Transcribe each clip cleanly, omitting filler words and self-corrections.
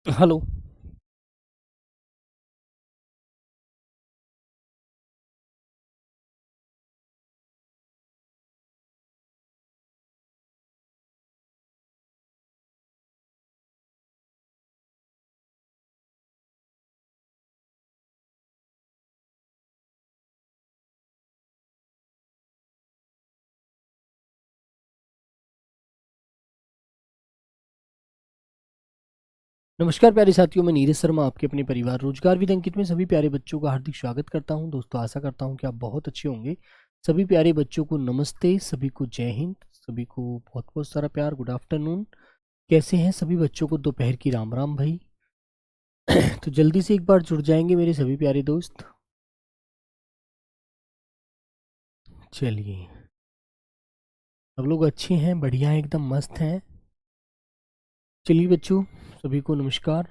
Hello. नमस्कार प्यारे साथियों, मैं नीरज शर्मा आपके अपने परिवार रोजगार विद अंकित में सभी प्यारे बच्चों का हार्दिक स्वागत करता हूं। दोस्तों, आशा करता हूं कि आप बहुत अच्छे होंगे। सभी प्यारे बच्चों को नमस्ते, सभी को जय हिंद, सभी को बहुत बहुत सारा प्यार। Good afternoon. कैसे हैं सभी बच्चों को दोपहर की राम राम भाई। तो जल्दी से एक बार जुड़ जाएंगे मेरे सभी प्यारे दोस्त। चलिए, सब लोग अच्छे हैं, बढ़िया हैं, एकदम मस्त हैं। चलिए बच्चों, सभी को नमस्कार।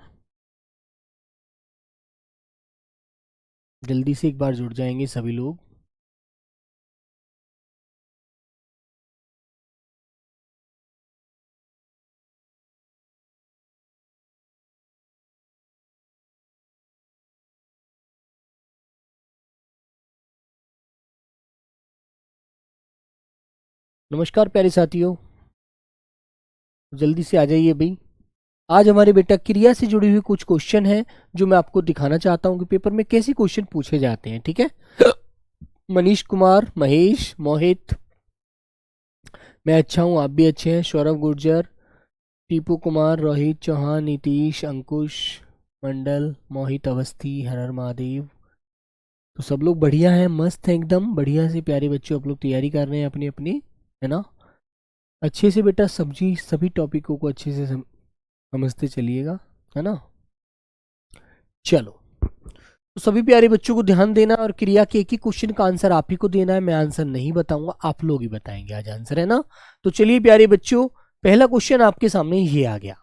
जल्दी से एक बार जुड़ जाएंगे सभी लोग। नमस्कार प्यारे साथियों, जल्दी से आ जाइए भाई। आज हमारे बेटा क्रिया से जुड़ी हुई कुछ क्वेश्चन हैं जो मैं आपको दिखाना चाहता हूं कि पेपर में कैसे क्वेश्चन पूछे जाते हैं। ठीक है। मनीष कुमार, महेश, मोहित, मैं अच्छा हूं, आप भी अच्छे हैं। सौरभ गुर्जर, टीपू कुमार, रोहित चौहान, नीतीश, अंकुश मंडल, मोहित अवस्थी, हर हर महादेव। तो सब लोग बढ़िया हैं, मस्त हैं, एकदम बढ़िया से प्यारे बच्चों। आप लोग तैयारी कर रहे हैं अपनी अपनी, है ना। अच्छे से बेटा सब्जी सभी टॉपिकों को अच्छे से समझते चलिएगा, है ना। चलो, तो सभी प्यारे बच्चों को ध्यान देना और क्रिया के एक ही क्वेश्चन का आंसर आप ही को देना है। मैं आंसर नहीं बताऊंगा, आप लोग ही बताएंगे आज आंसर, है ना। तो चलिए प्यारे बच्चों, पहला क्वेश्चन आपके सामने ये आ गया।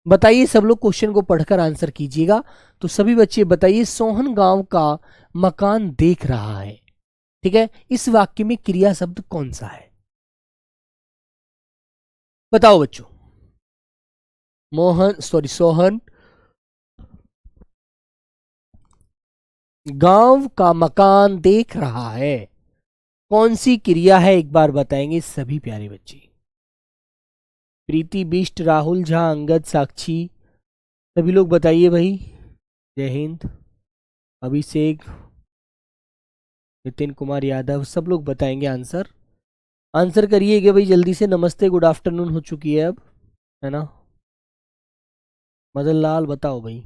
बताइए, सब लोग क्वेश्चन को पढ़कर आंसर कीजिएगा। तो सभी बच्चे बताइए, सोहन गांव का मकान देख रहा है। ठीक है, इस वाक्य में क्रिया शब्द कौन सा है? बताओ बच्चों। मोहन, सॉरी, सोहन गांव का मकान देख रहा है। कौन सी क्रिया है, एक बार बताएंगे सभी प्यारे बच्चे। प्रीति, बिष्ट, राहुल झा, अंगद, साक्षी, सभी लोग बताइए भाई। जय हिंद। अभिषेक, नितिन कुमार यादव, सब लोग बताएंगे आंसर। आंसर करिएगा भाई जल्दी से। नमस्ते, गुड आफ्टरनून हो चुकी है अब, है ना। मदन लाल बताओ भाई।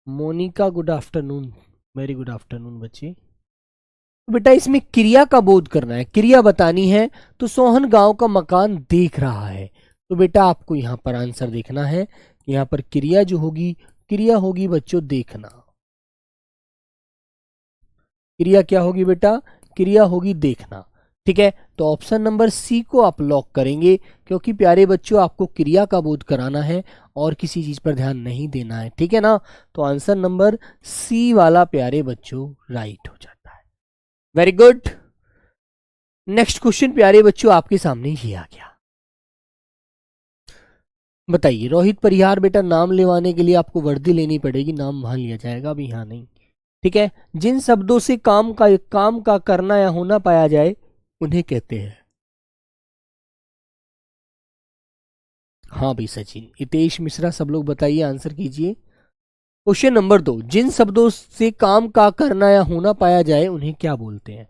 Monika, good afternoon. Very good afternoon बच्चे। तो बेटा इसमें क्रिया का बोध करना है, क्रिया बतानी है। तो सोहन गांव का मकान देख रहा है। तो बेटा आपको यहाँ पर आंसर देखना है। यहाँ पर क्रिया जो होगी, क्रिया होगी बच्चों देखना। क्रिया क्या होगी बेटा? क्रिया होगी देखना। ठीक है, तो ऑप्शन नंबर सी को आप लॉक करेंगे, क्योंकि प्यारे बच्चों आपको क्रिया का बोध कराना है और किसी चीज पर ध्यान नहीं देना है। ठीक है ना। तो आंसर नंबर सी वाला प्यारे बच्चों राइट हो जाता है। Very good. नेक्स्ट क्वेश्चन प्यारे बच्चों आपके सामने ही आ गया। बताइए, रोहित परिहार बेटा नाम लेवाने के लिए आपको वर्दी लेनी पड़ेगी, नाम वहां लिया जाएगा, अभी यहाँ नहीं। ठीक है। जिन शब्दों से काम का करना या होना पाया जाए उन्हें कहते हैं। हाँ भाई सचिन, हितेश मिश्रा, सब लोग बताइए, आंसर कीजिए। क्वेश्चन नंबर 2, जिन शब्दों से काम का करना या होना पाया जाए उन्हें क्या बोलते हैं?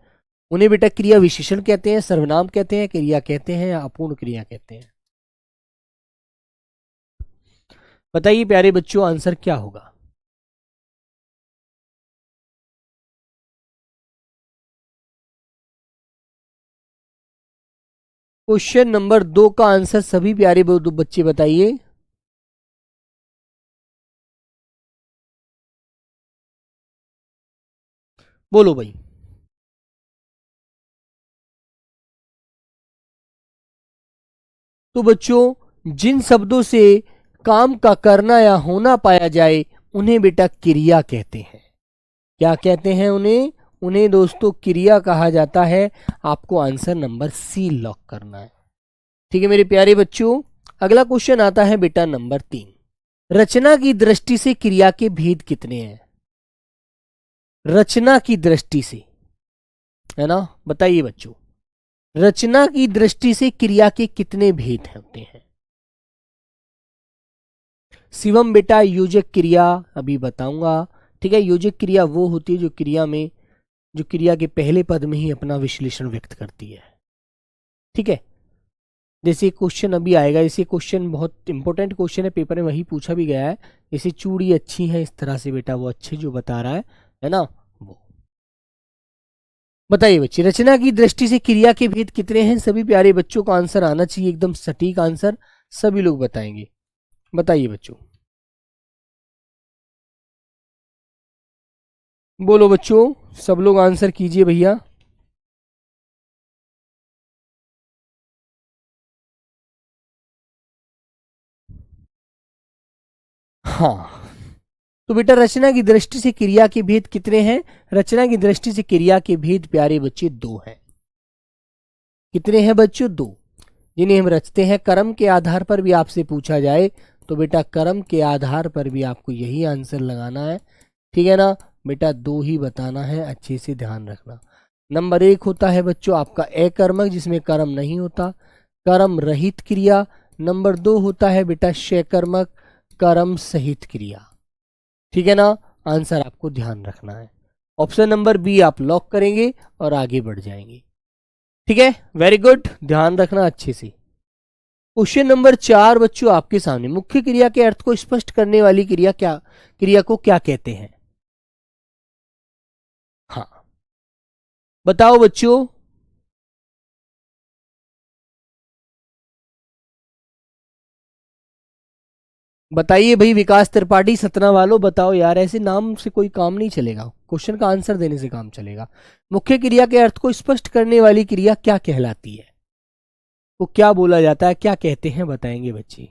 उन्हें बेटा क्रिया विशेषण कहते हैं, सर्वनाम कहते हैं, क्रिया कहते हैं या अपूर्ण क्रिया कहते हैं? बताइए प्यारे बच्चों, आंसर क्या होगा? क्वेश्चन नंबर 2 का आंसर सभी प्यारे बच्चे बताइए। बोलो भाई। तो बच्चों, जिन शब्दों से काम का करना या होना पाया जाए उन्हें बेटा क्रिया कहते हैं। क्या कहते हैं उन्हें? उन्हें दोस्तों क्रिया कहा जाता है। आपको आंसर नंबर सी लॉक करना है। ठीक है मेरे प्यारे बच्चों, अगला क्वेश्चन आता है बेटा नंबर 3। रचना की दृष्टि से क्रिया के भेद कितने हैं? रचना की दृष्टि से, है ना, बताइए बच्चों, रचना की दृष्टि से क्रिया के कितने भेद होते हैं? शिवम बेटा योजक क्रिया अभी बताऊंगा। ठीक है, योजक क्रिया वो होती है जो क्रिया के पहले पद में ही अपना विश्लेषण व्यक्त करती है। ठीक है, जैसे क्वेश्चन अभी आएगा, इसे क्वेश्चन बहुत इंपॉर्टेंट क्वेश्चन है, पेपर में वही पूछा भी गया है। जैसे चूड़ी अच्छी है, इस तरह से बेटा वो अच्छे जो बता रहा है ना वो। बताइए बच्चे, रचना की दृष्टि से क्रिया के भेद कितने हैं? सभी प्यारे बच्चों का आंसर आना चाहिए, एकदम सटीक आंसर सभी लोग बताएंगे। बताइए बच्चों, बोलो बच्चों, सब लोग आंसर कीजिए भैया। हाँ, तो बेटा रचना की दृष्टि से क्रिया के भेद कितने हैं? रचना की दृष्टि से क्रिया के भेद प्यारे बच्चे 2 हैं। कितने हैं बच्चों? 2, जिन्हें हम रचते हैं। कर्म के आधार पर भी आपसे पूछा जाए तो बेटा कर्म के आधार पर भी आपको यही आंसर लगाना है। ठीक है ना बेटा, 2 ही बताना है, अच्छे से ध्यान रखना। नंबर 1 होता है बच्चों आपका अकर्मक, जिसमें कर्म नहीं होता, कर्म रहित क्रिया। नंबर 2 होता है बेटा शकर्मक, कर्म सहित क्रिया। ठीक है ना, आंसर आपको ध्यान रखना है। ऑप्शन नंबर बी आप लॉक करेंगे और आगे बढ़ जाएंगे। ठीक है, वेरी गुड, ध्यान रखना अच्छे से। क्वेश्चन नंबर 4 बच्चों आपके सामने, मुख्य क्रिया के अर्थ को स्पष्ट करने वाली क्रिया को क्या कहते हैं? हाँ, बताओ बच्चों। बताइए भाई, विकास त्रिपाठी सतना वालों बताओ यार, ऐसे नाम से कोई काम नहीं चलेगा, क्वेश्चन का आंसर देने से काम चलेगा। मुख्य क्रिया के अर्थ को स्पष्ट करने वाली क्रिया क्या कहलाती है? वो क्या बोला जाता है, क्या कहते हैं, बताएंगे बच्चे।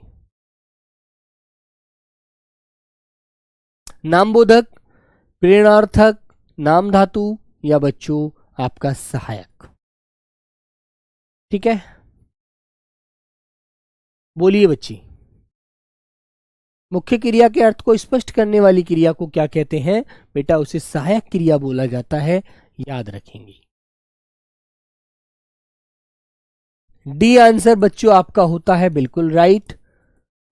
नामबोधक, प्रेरणार्थक, नाम धातु, या बच्चों आपका सहायक? ठीक है, बोलिए बच्ची। मुख्य क्रिया के अर्थ को स्पष्ट करने वाली क्रिया को क्या कहते हैं? बेटा उसे सहायक क्रिया बोला जाता है, याद रखेंगे। डी आंसर बच्चों आपका होता है बिल्कुल राइट,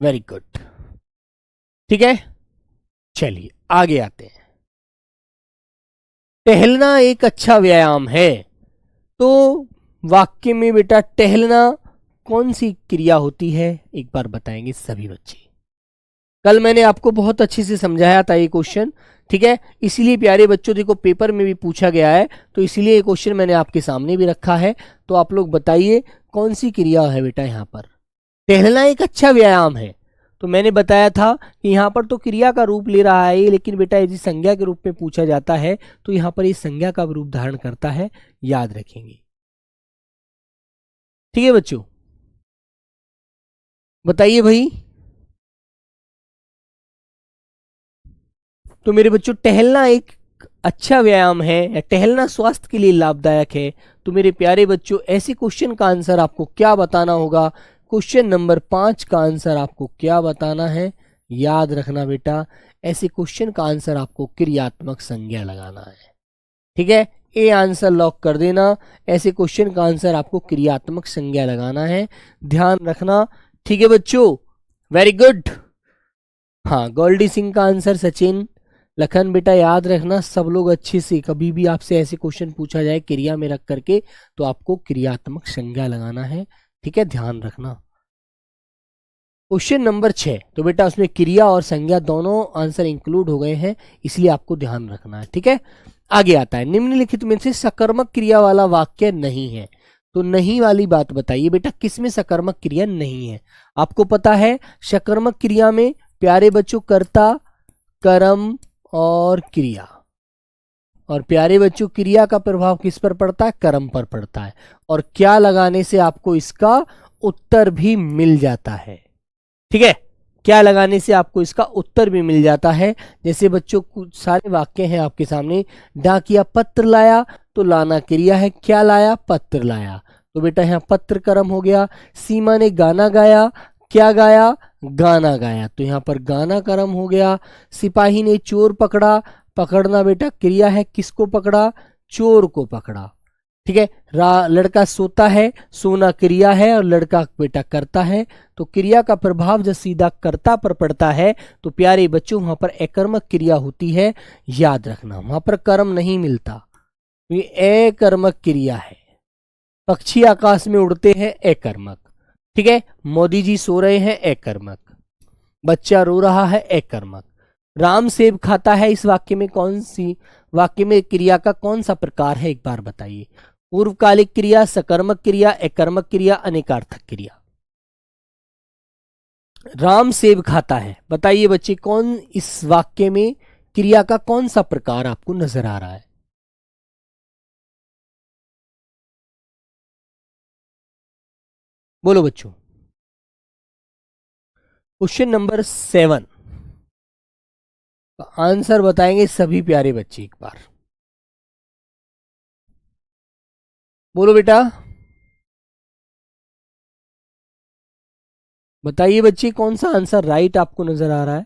वेरी गुड। ठीक है, चलिए आगे आते हैं। टहलना एक अच्छा व्यायाम है, तो वाक्य में बेटा टहलना कौन सी क्रिया होती है, एक बार बताएंगे सभी बच्चे। कल मैंने आपको बहुत अच्छे से समझाया था ये क्वेश्चन। ठीक है, इसलिए प्यारे बच्चों देखो पेपर में भी पूछा गया है, तो इसलिए ये क्वेश्चन मैंने आपके सामने भी रखा है। तो आप लोग बताइए कौन सी क्रिया है बेटा यहाँ पर? टहलना एक अच्छा व्यायाम है, तो मैंने बताया था कि यहाँ पर तो क्रिया का रूप ले रहा है, लेकिन बेटा यदि संज्ञा के रूप में पूछा जाता है तो यहाँ पर ये संज्ञा का रूप धारण करता है, याद रखेंगे। ठीक है बच्चों, बताइए भाई। तो मेरे बच्चों टहलना एक अच्छा व्यायाम है या टहलना स्वास्थ्य के लिए लाभदायक है, तो मेरे प्यारे बच्चों ऐसे क्वेश्चन का आंसर आपको क्या बताना होगा? क्वेश्चन नंबर 5 का आंसर आपको क्या बताना है, याद रखना बेटा। ऐसे क्वेश्चन का आंसर आपको क्रियात्मक संज्ञा लगाना है। ठीक है, ए आंसर लॉक कर देना। ऐसे क्वेश्चन का आंसर आपको क्रियात्मक संज्ञा लगाना है, ध्यान रखना। ठीक है बच्चों, वेरी गुड। हाँ, गोल्डी सिंह का आंसर सचिन। लखन बेटा याद रखना सब लोग अच्छे से, कभी भी आपसे ऐसे क्वेश्चन पूछा जाए क्रिया में रख करके तो आपको क्रियात्मक संज्ञा लगाना है। ठीक है, ध्यान रखना। क्वेश्चन नंबर 6, तो बेटा उसमें क्रिया और संज्ञा दोनों आंसर इंक्लूड हो गए हैं, इसलिए आपको ध्यान रखना है। ठीक है, आगे आता है, निम्नलिखित में से सकर्मक क्रिया वाला वाक्य नहीं है। तो नहीं वाली बात बताइए बेटा, किसमें सकर्मक क्रिया नहीं है? आपको पता है सकर्मक क्रिया में प्यारे बच्चों कर्ता, कर्म और क्रिया, और प्यारे बच्चों क्रिया का प्रभाव किस पर पड़ता है? कर्म पर पड़ता है। और क्या लगाने से आपको इसका उत्तर भी मिल जाता है। ठीक है, क्या लगाने से आपको इसका उत्तर भी मिल जाता है। जैसे बच्चों कुछ सारे वाक्य हैं आपके सामने। डाकिया पत्र लाया, तो लाना क्रिया है, क्या लाया, पत्र लाया, तो बेटा यहाँ पत्र कर्म हो गया। सीमा ने गाना गाया, क्या गाया, गाना गाया, तो यहाँ पर गाना कर्म हो गया। सिपाही ने चोर पकड़ा, पकड़ना बेटा क्रिया है, किसको पकड़ा, चोर को पकड़ा। ठीक है। लड़का सोता है, सोना क्रिया है और लड़का बेटा करता है, तो क्रिया का प्रभाव जब सीधा कर्ता पर पड़ता है तो प्यारे बच्चों वहां पर अकर्मक क्रिया होती है, याद रखना, वहां पर कर्म नहीं मिलता, तो ये अकर्मक क्रिया है। पक्षी आकाश में उड़ते हैं, अकर्मक। ठीक है। मोदी जी सो रहे हैं, अकर्मक। बच्चा रो रहा है, अकर्मक। राम सेब खाता है, इस वाक्य में कौन सी, वाक्य में क्रिया का कौन सा प्रकार है, एक बार बताइए। पूर्वकालिक क्रिया, सकर्मक क्रिया, अकर्मक क्रिया, अनेकार्थक क्रिया। राम सेब खाता है, बताइए बच्चे कौन इस वाक्य में क्रिया का कौन सा प्रकार आपको नजर आ रहा है। बोलो बच्चों। क्वेश्चन नंबर 7 का आंसर बताएंगे सभी प्यारे बच्चे, एक बार बोलो बेटा, बताइए बच्चे कौन सा आंसर राइट आपको नजर आ रहा है।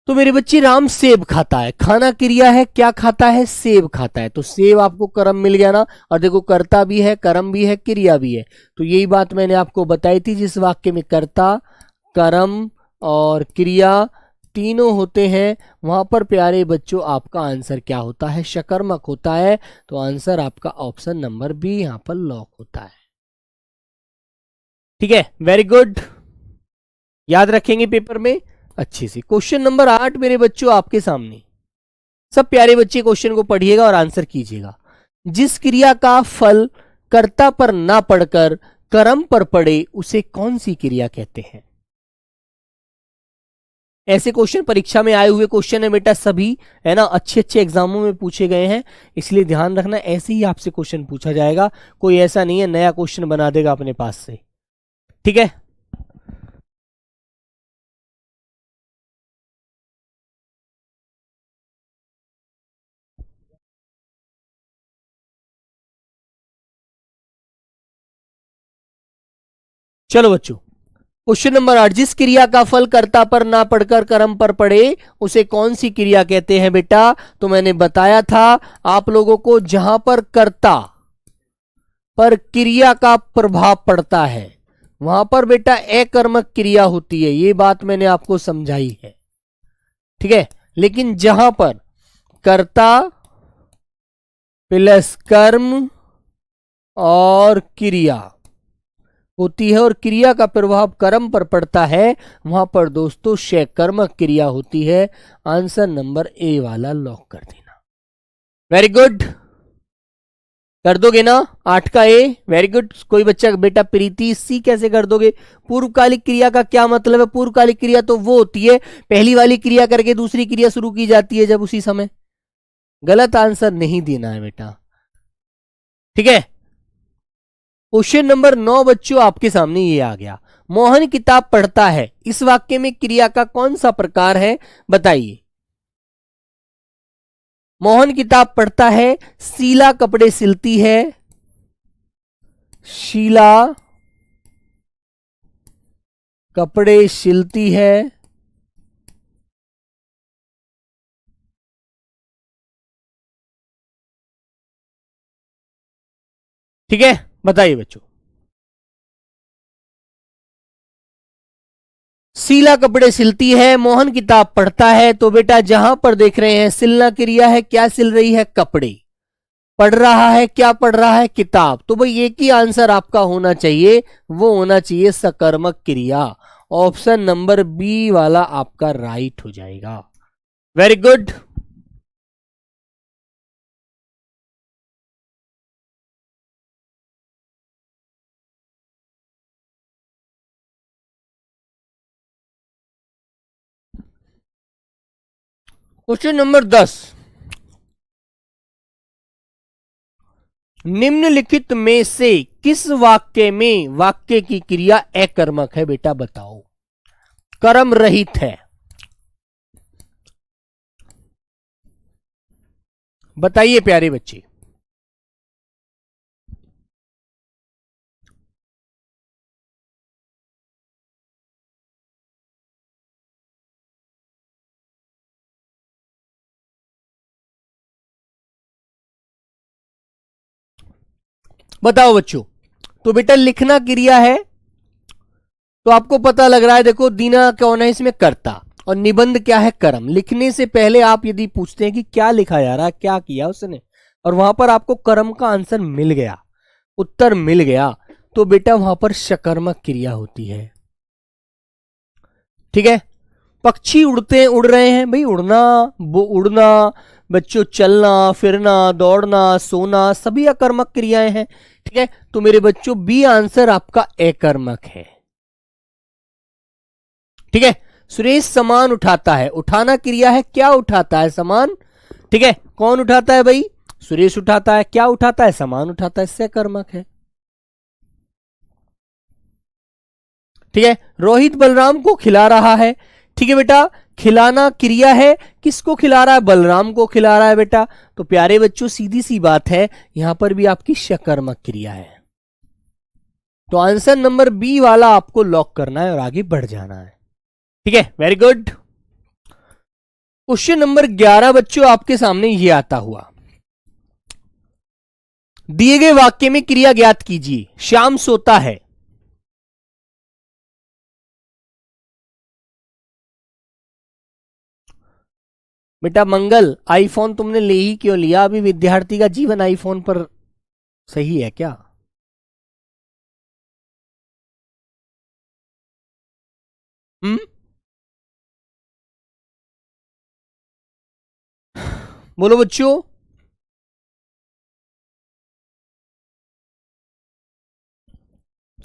तो मेरे बच्चे राम सेब खाता है, खाना क्रिया है, क्या खाता है, सेब खाता है, तो सेब आपको कर्म मिल गया ना। और देखो कर्ता भी है, कर्म भी है, क्रिया भी है, तो यही बात मैंने आपको बताई थी, जिस वाक्य में कर्ता, कर्म और क्रिया तीनों होते हैं वहां पर प्यारे बच्चों आपका आंसर क्या होता है, शकर्मक होता है। तो आंसर आपका ऑप्शन नंबर बी यहां पर लॉक होता है। ठीक है, वेरी गुड, याद रखेंगे पेपर में अच्छे से। क्वेश्चन नंबर 8 मेरे बच्चों आपके सामने, सब प्यारे बच्चे क्वेश्चन को पढ़िएगा और आंसर कीजिएगा। जिस क्रिया का फल कर्ता पर ना पड़कर कर्म पर पड़े उसे कौन सी क्रिया कहते हैं। ऐसे क्वेश्चन परीक्षा में आए हुए क्वेश्चन है बेटा सभी, है ना, अच्छे अच्छे एग्जामों में पूछे गए हैं, इसलिए ध्यान रखना ऐसे ही आपसे क्वेश्चन पूछा जाएगा, कोई ऐसा नहीं है नया क्वेश्चन बना देगा अपने पास से। ठीक है। चलो बच्चों, क्वेश्चन नंबर 8, जिस क्रिया का फल कर्ता पर ना पड़कर कर्म पर पड़े उसे कौन सी क्रिया कहते हैं बेटा। तो मैंने बताया था आप लोगों को, जहां पर कर्ता पर क्रिया का प्रभाव पड़ता है वहां पर बेटा अकर्मक क्रिया होती है, ये बात मैंने आपको समझाई है। ठीक है। लेकिन जहां पर कर्ता प्लस कर्म और क्रिया होती है और क्रिया का प्रभाव कर्म पर पड़ता है वहां पर दोस्तों शकर्मक क्रिया होती है। आंसर नंबर ए वाला लॉक कर देना। वेरी गुड, कर दोगे ना 8 का ए, वेरी गुड। कोई बच्चा बेटा प्रीति सी कैसे कर दोगे। पूर्वकालिक क्रिया का क्या मतलब है, पूर्वकालिक क्रिया तो वो होती है पहली वाली क्रिया करके दूसरी क्रिया शुरू की जाती है जब उसी समय। गलत आंसर नहीं देना है बेटा। ठीक है। क्वेश्चन नंबर 9 बच्चों आपके सामने ये आ गया, मोहन किताब पढ़ता है, इस वाक्य में क्रिया का कौन सा प्रकार है बताइए। मोहन किताब पढ़ता है, शीला कपड़े सिलती है, शीला कपड़े सिलती है, ठीक है, बताइए बच्चों। शीला कपड़े सिलती है, मोहन किताब पढ़ता है, तो बेटा जहां पर देख रहे हैं सिलना क्रिया है, क्या सिल रही है, कपड़े। पढ़ रहा है, क्या पढ़ रहा है, किताब। तो भाई एक ही आंसर आपका होना चाहिए, वो होना चाहिए सकर्मक क्रिया। ऑप्शन नंबर बी वाला आपका राइट हो जाएगा। Very good. क्वेश्चन नंबर 10, निम्नलिखित में से किस वाक्य में वाक्य की क्रिया अकर्मक है बेटा बताओ। कर्म रहित है। बताइए प्यारे बच्चे। बताओ बच्चों। तो बेटा लिखना क्रिया है, तो आपको पता लग रहा है, देखो दीना कौन है इसमें, कर्ता, और निबंध क्या है, कर्म। लिखने से पहले आप यदि पूछते हैं कि क्या लिखा जा रहा है, क्या किया उसने, और वहां पर आपको कर्म का आंसर मिल गया, उत्तर मिल गया, तो बेटा वहां पर सकर्मक क्रिया होती है। ठीक है। पक्षी उड़ते उड़ रहे हैं, भाई उड़ना, वो उड़ना, बच्चों चलना फिरना दौड़ना सोना सभी अकर्मक क्रियाएं हैं। ठीक है, तो मेरे बच्चों बी आंसर आपका अकर्मक है। ठीक है। सुरेश सामान उठाता है, उठाना क्रिया है, क्या उठाता है, सामान। ठीक है, कौन उठाता है भाई, सुरेश उठाता है, क्या उठाता है, सामान उठाता है, सकर्मक है। ठीक है। रोहित बलराम को खिला रहा है। ठीक है बेटा, खिलाना क्रिया है, किसको खिला रहा है, बलराम को खिला रहा है बेटा। तो प्यारे बच्चों सीधी सी बात है, यहां पर भी आपकी सकर्मक क्रिया है। तो आंसर नंबर बी वाला आपको लॉक करना है और आगे बढ़ जाना है। ठीक है, वेरी गुड। क्वेश्चन नंबर 11 बच्चों आपके सामने ये आता हुआ, दिए गए वाक्य में क्रिया ज्ञात कीजिए। श्याम सोता है। बेटा मंगल, आईफोन तुमने ले ही क्यों लिया, अभी विद्यार्थी का जीवन आईफोन पर सही है क्या। हम्म, बोलो बच्चों।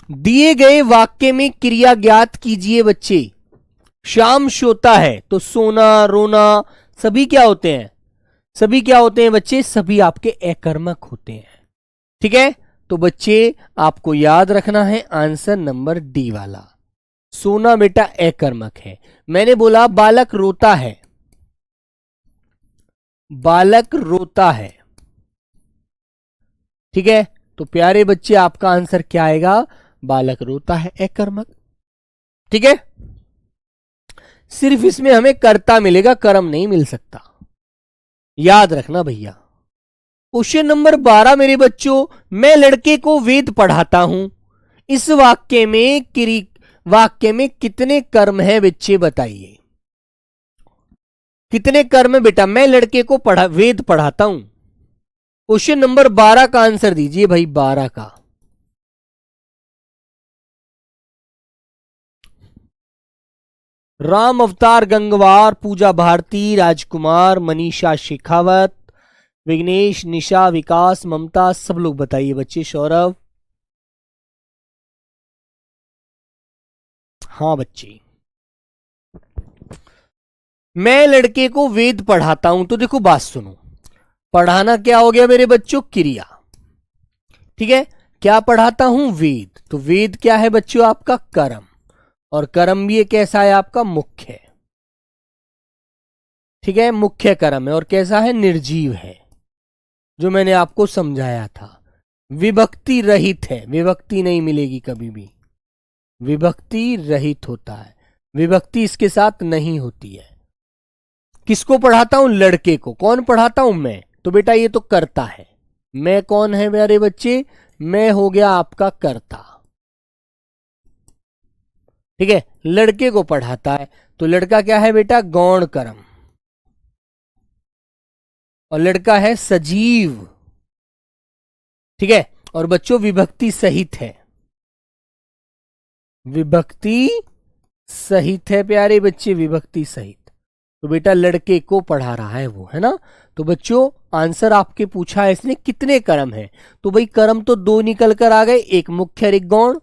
दिए गए वाक्य में क्रिया ज्ञात कीजिए बच्चे। श्याम सोता है, तो सोना रोना सभी क्या होते हैं, सभी क्या होते हैं बच्चे, सभी आपके अकर्मक होते हैं। ठीक है, तो बच्चे आपको याद रखना है आंसर नंबर डी वाला, सोना बेटा अकर्मक है। मैंने बोला बालक रोता है, बालक रोता है। ठीक है, तो प्यारे बच्चे आपका आंसर क्या आएगा, बालक रोता है अकर्मक। ठीक है, सिर्फ इसमें हमें कर्ता मिलेगा, कर्म नहीं मिल सकता, याद रखना भैया। क्वेश्चन नंबर 12 मेरे बच्चों, मैं लड़के को वेद पढ़ाता हूं। इस वाक्य में कितने कर्म हैं बच्चे बताइए, कितने कर्म है बेटा, मैं लड़के को वेद पढ़ाता हूं। क्वेश्चन नंबर 12 का आंसर दीजिए भाई, 12 का। राम अवतार गंगवार, पूजा भारती, राजकुमार, मनीषा शेखावत, विघ्नेश, निशा, विकास, ममता, सब लोग बताइए बच्चे। सौरभ, हाँ बच्चे। मैं लड़के को वेद पढ़ाता हूं, तो देखो बात सुनो, पढ़ाना क्या हो गया मेरे बच्चों, क्रिया। ठीक है, क्या पढ़ाता हूं, वेद, तो वेद क्या है बच्चों आपका कर्म, और कर्म भी कैसा है आपका, मुख्य है। ठीक है, मुख्य कर्म है, और कैसा है, निर्जीव है, जो मैंने आपको समझाया था। विभक्ति रहित है, विभक्ति नहीं मिलेगी कभी भी, विभक्ति रहित होता है, विभक्ति इसके साथ नहीं होती है। किसको पढ़ाता हूं, लड़के को। कौन पढ़ाता हूं, मैं, तो बेटा ये तो कर्ता है। मैं कौन है मेरे बच्चे, मैं हो गया आपका कर्ता। ठीक है, लड़के को पढ़ाता है, तो लड़का क्या है बेटा, गौण कर्म, और लड़का है सजीव। ठीक है, और बच्चों विभक्ति सहित है, विभक्ति सहित है प्यारे बच्चे, विभक्ति सहित। तो बेटा लड़के को पढ़ा रहा है वो, है ना। तो बच्चों आंसर आपके पूछा है इसने कितने कर्म है, तो भाई कर्म तो दो निकल कर आ गए, एक मुख्य और एक गौण।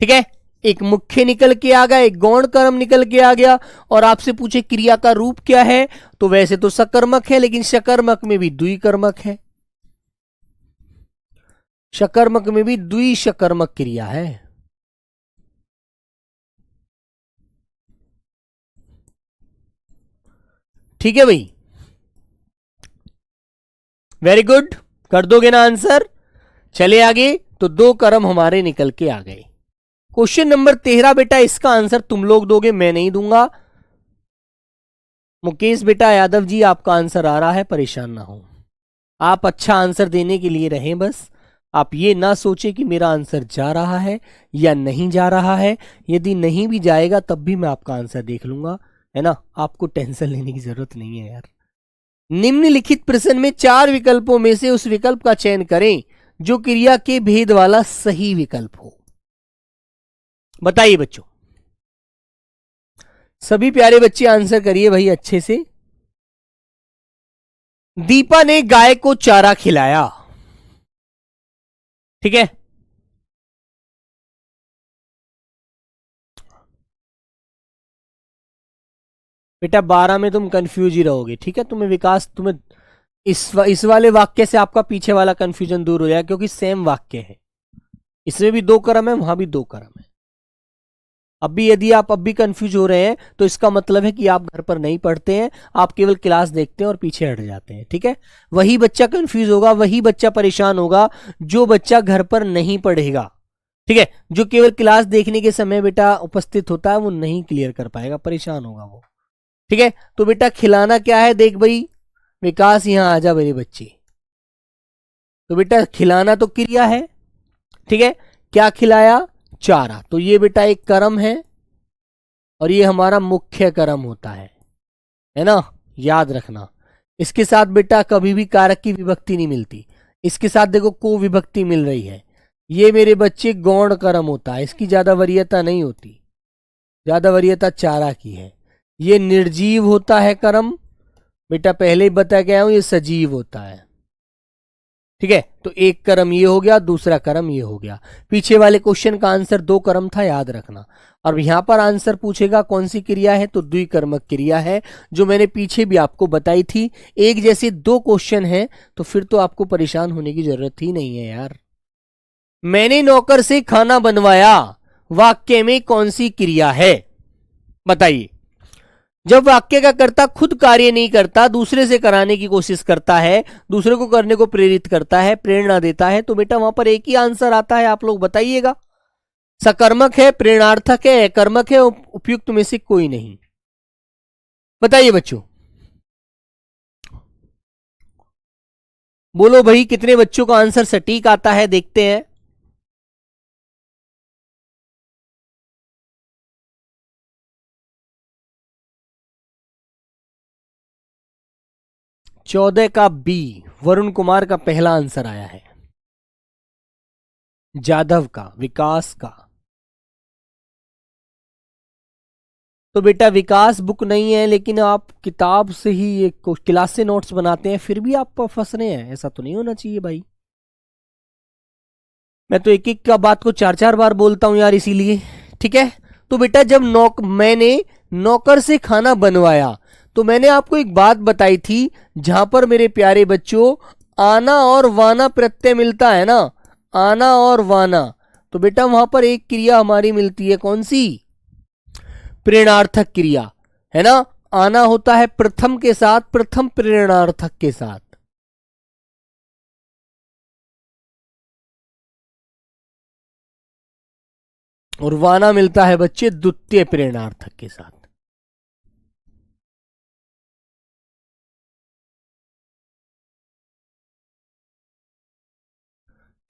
ठीक है, एक मुख्य निकल के आ गया, एक गौण कर्म निकल के आ गया। और आपसे पूछे क्रिया का रूप क्या है, तो वैसे तो सकर्मक है, लेकिन शकर्मक में भी द्विकर्मक है, शकर्मक में भी द्विशकर्मक क्रिया है। ठीक है भाई, वेरी गुड, कर दोगे ना आंसर। चले आगे, तो 2 कर्म हमारे निकल के आ गए। क्वेश्चन नंबर 13 बेटा, इसका आंसर तुम लोग दोगे, मैं नहीं दूंगा। मुकेश बेटा यादव जी, आपका आंसर आ रहा है, परेशान ना हो, आप अच्छा आंसर देने के लिए रहें बस। आप ये ना सोचें कि मेरा आंसर जा रहा है या नहीं जा रहा है, यदि नहीं भी जाएगा तब भी मैं आपका आंसर देख लूंगा, है ना, आपको टेंशन लेने की जरूरत नहीं है यार। निम्नलिखित प्रश्न में 4 विकल्पों में से उस विकल्प का चयन करें जो क्रिया के भेद वाला सही विकल्प हो। बताइए बच्चों, सभी प्यारे बच्चे आंसर करिए भाई अच्छे से। दीपा ने गाय को चारा खिलाया, ठीक है, बेटा 12 में तुम कंफ्यूज ही रहोगे, ठीक है, तुम्हें विकास, तुम्हें इस वाले वाक्य से आपका पीछे वाला कंफ्यूजन दूर हो जाएगा, क्योंकि सेम वाक्य है, इसमें भी 2 क्रम है, वहां भी 2 क्रम है। अब भी यदि आप अब भी कंफ्यूज हो रहे हैं तो इसका मतलब है कि आप घर पर नहीं पढ़ते हैं, आप केवल क्लास देखते हैं और पीछे हट जाते हैं, ठीक है। वही बच्चा कंफ्यूज होगा, वही बच्चा परेशान होगा जो बच्चा घर पर नहीं पढ़ेगा, ठीक है, जो केवल क्लास देखने के समय बेटा उपस्थित होता है वो नहीं क्लियर कर पाएगा, परेशान होगा वो, ठीक है। तो बेटा खिलाना क्या है, देख भाई विकास यहां आ जा मेरे बच्चे, तो बेटा खिलाना तो क्रिया है, ठीक है, क्या खिलाया, चारा, तो ये बेटा एक कर्म है और ये हमारा मुख्य कर्म होता है ना, याद रखना। इसके साथ बेटा कभी भी कारक की विभक्ति नहीं मिलती, इसके साथ देखो को विभक्ति मिल रही है, ये मेरे बच्चे गौण कर्म होता है, इसकी ज्यादा वरीयता नहीं होती, ज्यादा वरीयता चारा की है। ये निर्जीव होता है कर्म, बेटा पहले ही बता के आया हूं, ये सजीव होता है, ठीक है। तो एक कर्म ये हो गया, दूसरा कर्म ये हो गया। पीछे वाले क्वेश्चन का आंसर 2 कर्म था, याद रखना। और यहां पर आंसर पूछेगा कौन सी क्रिया है, तो द्विकर्मक क्रिया है, जो मैंने पीछे भी आपको बताई थी। एक जैसे 2 क्वेश्चन हैं तो फिर तो आपको परेशान होने की जरूरत ही नहीं है यार। मैंने नौकर से खाना बनवाया, वाक्य में कौन सी क्रिया है, बताइए। जब वाक्य का कर्ता खुद कार्य नहीं करता, दूसरे से कराने की कोशिश करता है, दूसरे को करने को प्रेरित करता है, प्रेरणा देता है, तो बेटा वहां पर एक ही आंसर आता है, आप लोग बताइएगा। सकर्मक है, प्रेरणार्थक है, कर्मक है, उपयुक्त में से कोई नहीं, बताइए बच्चों। बोलो भाई कितने बच्चों का आंसर सटीक आता है, देखते हैं। चौदह का बी, वरुण कुमार का पहला आंसर आया है, जाधव का, विकास का। तो बेटा विकास बुक नहीं है, लेकिन आप किताब से ही ये क्लास से नोट्स बनाते हैं, फिर भी आप फंस रहे हैं, ऐसा तो नहीं होना चाहिए भाई। मैं तो एक एक का बात को 4-4 बार बोलता हूं यार, इसीलिए, ठीक है। तो बेटा जब मैंने नौकर से खाना बनवाया, तो मैंने आपको एक बात बताई थी, जहां पर मेरे प्यारे बच्चों आना और वाना प्रत्यय मिलता है ना, आना और वाना, तो बेटा वहां पर एक क्रिया हमारी मिलती है, कौन सी, प्रेरणार्थक क्रिया, है ना। आना होता है प्रथम के साथ, प्रथम प्रेरणार्थक के साथ, और वाना मिलता है बच्चे द्वितीय प्रेरणार्थक के साथ।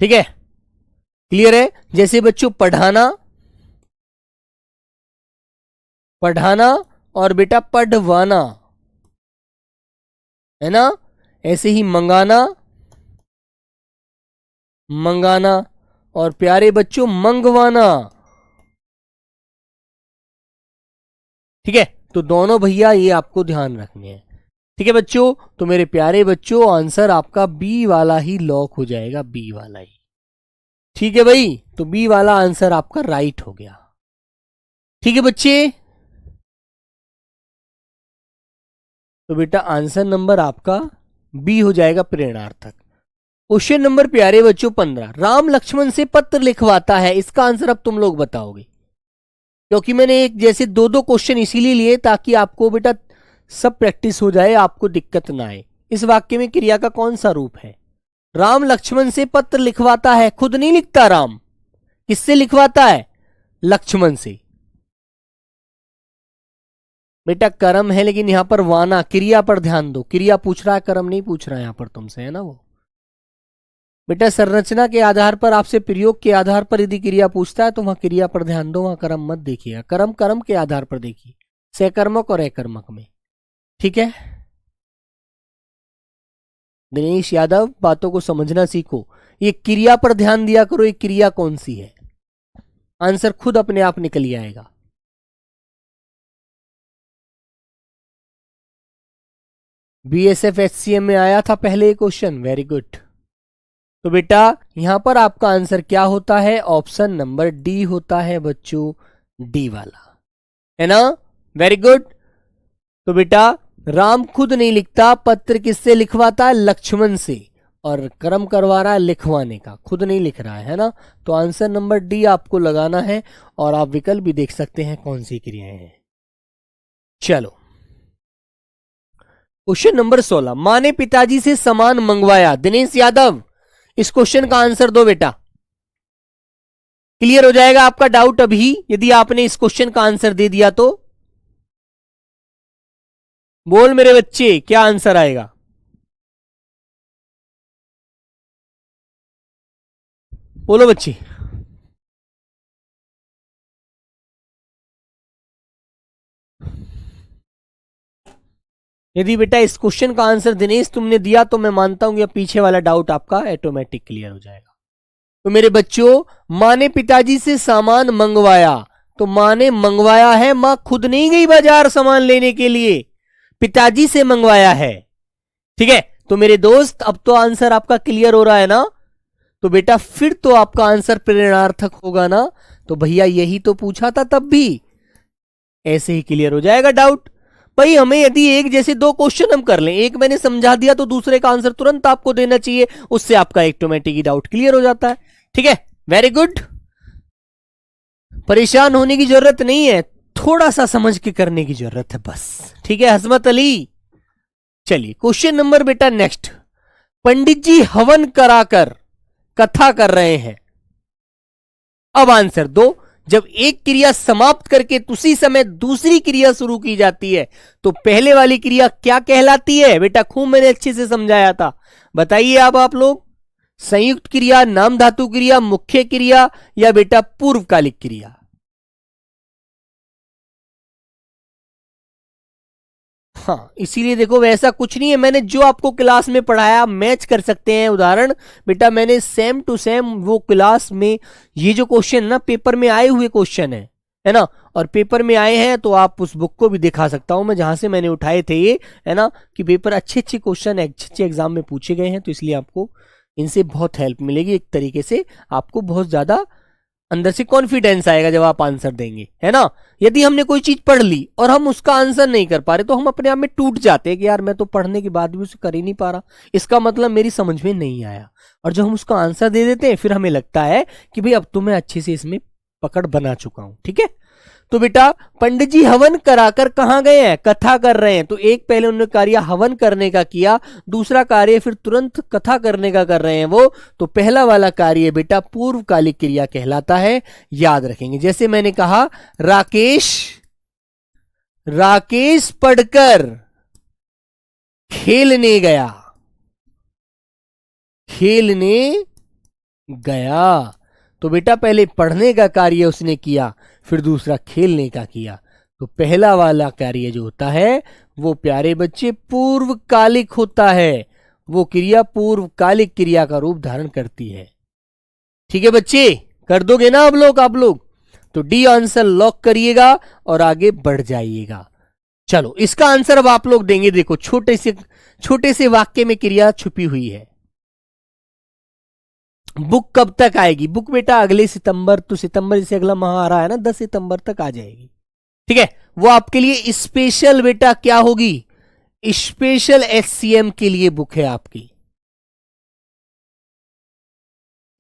ठीक है, क्लियर है। जैसे बच्चों पढ़ाना, पढ़ाना और बेटा पढ़वाना, है ना, ऐसे ही मंगाना, मंगाना, और प्यारे बच्चों मंगवाना, ठीक है। तो दोनों भैया ये आपको ध्यान रखने हैं, ठीक है बच्चों। तो मेरे प्यारे बच्चों आंसर आपका बी वाला ही लॉक हो जाएगा, बी वाला ही, ठीक है भाई। तो बी वाला आंसर आपका राइट हो गया, ठीक है बच्चे। तो बेटा आंसर नंबर आपका बी हो जाएगा, प्रेरणार्थक। क्वेश्चन नंबर प्यारे बच्चों 15, राम लक्ष्मण से पत्र लिखवाता है, इसका आंसर अब तुम लोग बताओगे, क्योंकि मैंने एक जैसे 2-2 क्वेश्चन इसीलिए लिए ताकि आपको बेटा सब प्रैक्टिस हो जाए, आपको दिक्कत ना आए। इस वाक्य में क्रिया का कौन सा रूप है? राम लक्ष्मण से पत्र लिखवाता है, खुद नहीं लिखता राम। किससे लिखवाता है? लक्ष्मण से। बेटा कर्म है, लेकिन यहां पर वाना, क्रिया पर ध्यान दो। क्रिया पूछ रहा है, कर्म नहीं पूछ रहा है यहां पर तुमसे, है ना वो। बेटा संरचना के आधार पर, आपसे प्रयोग के आधार पर यदि क्रिया पूछता है तो वहां क्रिया पर ध्यान दो, वहां कर्म मत देखिएगा। कर्म कर्म के आधार पर देखिए, सकर्मक और अकर्मक में। ठीक है दिनेश यादव, बातों को समझना सीखो। ये क्रिया पर ध्यान दिया करो, ये क्रिया कौन सी है। आंसर खुद अपने आप निकल ही आएगा। बीएसएफ एचसीएम में आया था पहले ये क्वेश्चन, वेरी गुड। तो बेटा यहां पर आपका आंसर क्या होता है? ऑप्शन नंबर डी होता है बच्चों, डी वाला, है ना। Very good. तो बेटा राम खुद नहीं लिखता, पत्र किससे लिखवाता है? लक्ष्मण से। और कर्म करवा रहा है लिखवाने का, खुद नहीं लिख रहा है ना। तो आंसर नंबर डी आपको लगाना है, और आप विकल्प भी देख सकते हैं कौन सी क्रियाएं हैं। चलो क्वेश्चन नंबर 16, मां ने पिताजी से सामान मंगवाया। दिनेश यादव, इस क्वेश्चन का आंसर दो बेटा। क्लियर हो जाएगा आपका डाउट अभी, यदि आपने इस क्वेश्चन का आंसर दे दिया तो। बोल मेरे बच्चे, क्या आंसर आएगा? बोलो बच्चे। यदि बेटा इस क्वेश्चन का आंसर दिनेश तुमने दिया तो मैं मानता हूं कि पीछे वाला डाउट आपका ऑटोमेटिक क्लियर हो जाएगा। तो मेरे बच्चों, मां ने पिताजी से सामान मंगवाया, तो मां ने मंगवाया है, मां खुद नहीं गई बाजार सामान लेने के लिए, पिताजी से मंगवाया है। ठीक है, तो मेरे दोस्त अब तो आंसर आपका क्लियर हो रहा है ना। तो बेटा फिर तो आपका आंसर प्रेरणार्थक होगा ना। तो भैया यही तो पूछा था तब भी, ऐसे ही क्लियर हो जाएगा डाउट। भाई हमें यदि एक जैसे दो क्वेश्चन हम कर लें, एक मैंने समझा दिया तो दूसरे का आंसर तुरंत आपको देना चाहिए, उससे आपका ऑटोमेटिक ही डाउट क्लियर हो जाता है। ठीक है, वेरी गुड। परेशान होने की जरूरत नहीं है, थोड़ा सा समझ के करने की जरूरत है बस। ठीक है हजमत अली। चलिए क्वेश्चन नंबर बेटा नेक्स्ट, पंडित जी हवन कराकर कथा कर रहे हैं। अब आंसर दो। जब एक क्रिया समाप्त करके उसी समय दूसरी क्रिया शुरू की जाती है तो पहले वाली क्रिया क्या कहलाती है? बेटा खूब मैंने अच्छे से समझाया था, बताइए आप लोग। संयुक्त क्रिया, नाम धातु क्रिया, मुख्य क्रिया, या बेटा पूर्वकालिक क्रिया? हाँ, इसीलिए देखो वैसा कुछ नहीं है, मैंने जो आपको क्लास में पढ़ाया मैच कर सकते हैं उदाहरण। बेटा मैंने सेम टू सेम वो क्लास में, ये जो क्वेश्चन ना पेपर में आए हुए क्वेश्चन है ना, और पेपर में आए हैं तो आप उस बुक को भी दिखा सकता हूं मैं जहां से मैंने उठाए थे ये, है ना, कि पेपर अच्छे अच्छे क्वेश्चन अच्छे अच्छे एग्जाम में पूछे गए हैं, तो इसलिए आपको इनसे बहुत हेल्प मिलेगी। एक तरीके से आपको बहुत ज्यादा अंदर से कॉन्फिडेंस आएगा जब आप आंसर देंगे, है ना। यदि हमने कोई चीज पढ़ ली और हम उसका आंसर नहीं कर पा रहे तो हम अपने आप में टूट जाते हैं कि यार मैं तो पढ़ने के बाद भी उसे कर ही नहीं पा रहा, इसका मतलब मेरी समझ में नहीं आया। और जब हम उसका आंसर दे देते हैं फिर हमें लगता है कि भाई अब तो मैं अच्छे से इसमें पकड़ बना चुका हूं। ठीक है, तो बेटा पंडित जी हवन कराकर कहां गए हैं? कथा कर रहे हैं। तो एक पहले उन्होंने कार्य हवन करने का किया, दूसरा कार्य फिर तुरंत कथा करने का कर रहे हैं वो, तो पहला वाला कार्य बेटा पूर्वकालिक क्रिया कहलाता है, याद रखेंगे। जैसे मैंने कहा राकेश राकेश पढ़कर खेलने गया, खेलने गया, तो बेटा पहले पढ़ने का कार्य उसने किया, फिर दूसरा खेलने का किया। तो पहला वाला कार्य जो होता है वो प्यारे बच्चे पूर्वकालिक होता है, वो क्रिया पूर्वकालिक क्रिया का रूप धारण करती है। ठीक है बच्चे, कर दोगे ना आप लोग? तो डी आंसर लॉक करिएगा और आगे बढ़ जाइएगा। चलो इसका आंसर अब आप लोग देंगे। देखो छोटे से वाक्य में क्रिया छुपी हुई है। बुक कब तक आएगी? बुक बेटा अगले सितंबर, तो सितंबर से अगला माह आ रहा है ना, 10 सितंबर तक आ जाएगी। ठीक है, वो आपके लिए स्पेशल बेटा क्या होगी? स्पेशल एचसीएम के लिए बुक है आपकी,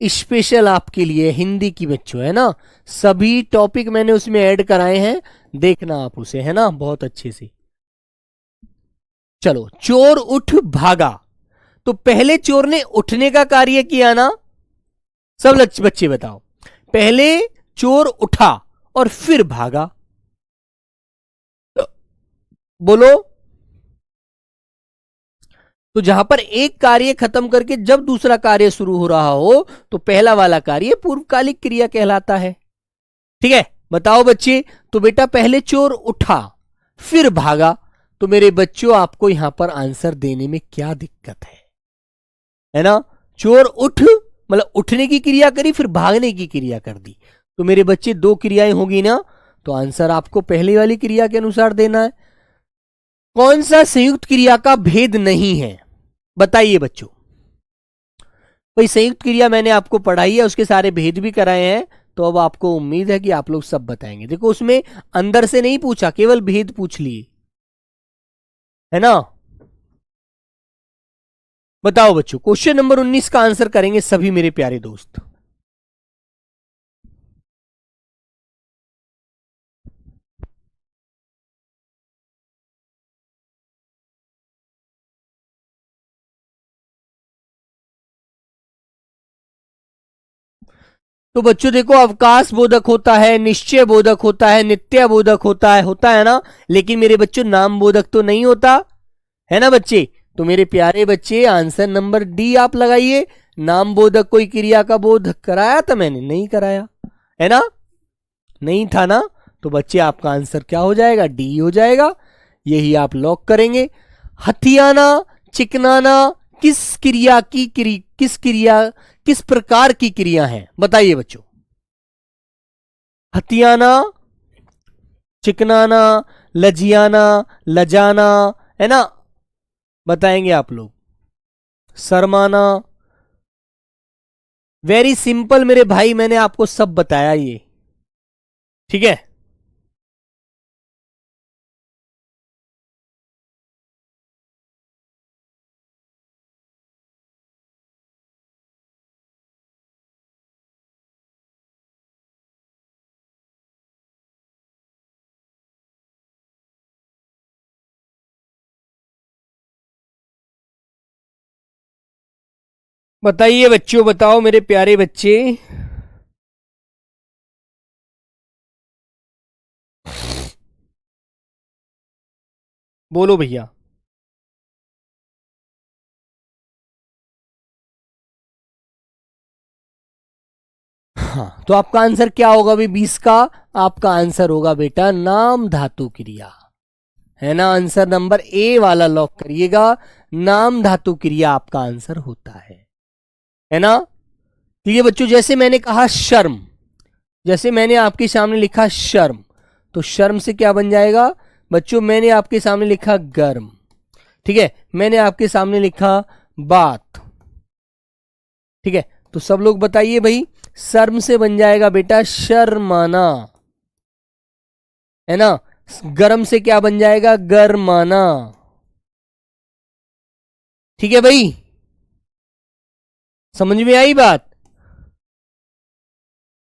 स्पेशल आपके लिए हिंदी की बच्चों, है ना। सभी टॉपिक मैंने उसमें ऐड कराए हैं, देखना आप उसे, है ना, बहुत अच्छे से। चलो, चोर उठ भागा, तो पहले चोर ने उठने का कार्य किया ना? सब बच्चे बताओ, पहले चोर उठा और फिर भागा, बोलो। तो जहां पर एक कार्य खत्म करके जब दूसरा कार्य शुरू हो रहा हो तो पहला वाला कार्य पूर्वकालिक क्रिया कहलाता है। ठीक है, बताओ बच्चे। तो बेटा पहले चोर उठा फिर भागा, तो मेरे बच्चों आपको यहां पर आंसर देने में क्या दिक्कत है ना? चोर उठ मतलब उठने की क्रिया करी फिर भागने की क्रिया कर दी, तो मेरे बच्चे दो क्रियाएं होगी ना, तो आंसर आपको पहली वाली क्रिया के अनुसार देना है। कौन सा संयुक्त क्रिया का भेद नहीं है, बताइए बच्चों। भाई संयुक्त क्रिया मैंने आपको पढ़ाई है, उसके सारे भेद भी कराए हैं, तो अब आपको उम्मीद है कि आप लोग सब बताएंगे। देखो उसमें अंदर से नहीं पूछा, केवल भेद पूछ लिए, है ना? बताओ बच्चों, क्वेश्चन नंबर 19 का आंसर करेंगे सभी मेरे प्यारे दोस्त। तो बच्चों देखो, अवकाश बोधक होता है, निश्चय बोधक होता है, नित्य बोधक होता है ना? लेकिन मेरे बच्चों नाम बोधक तो नहीं होता, है ना बच्चे? तो मेरे प्यारे बच्चे आंसर नंबर डी आप लगाइए। नाम बोधक कोई क्रिया का बोध कराया था मैंने? नहीं कराया, है ना? नहीं था ना? तो बच्चे आपका आंसर क्या हो जाएगा? डी हो जाएगा। यही आप लॉक करेंगे। हथियाना, चिकनाना किस क्रिया की किस प्रकार की क्रिया है, बताइए बच्चों। हथियाना, चिकनाना, लजियाना, लजाना, है ना? बताएंगे आप लोग। शर्माना, वेरी सिंपल मेरे भाई, मैंने आपको सब बताया ये, ठीक है? बताइए बच्चों, बताओ मेरे प्यारे बच्चे। बोलो भैया। हाँ, तो आपका आंसर क्या होगा भाई 20 का? आपका आंसर होगा बेटा नाम धातु क्रिया, है ना? आंसर नंबर ए वाला लॉक करिएगा। नाम धातु क्रिया आपका आंसर होता है ना? तो ये बच्चों जैसे मैंने कहा शर्म, जैसे मैंने आपके सामने लिखा शर्म, तो शर्म से क्या बन जाएगा बच्चों? मैंने आपके सामने लिखा गर्म, ठीक है? मैंने आपके सामने लिखा बात, ठीक है? तो सब लोग बताइए भाई, शर्म से बन जाएगा बेटा शर्माना, है ना? गर्म से क्या बन जाएगा? गरमाना, ठीक है भाई? समझ में आई बात?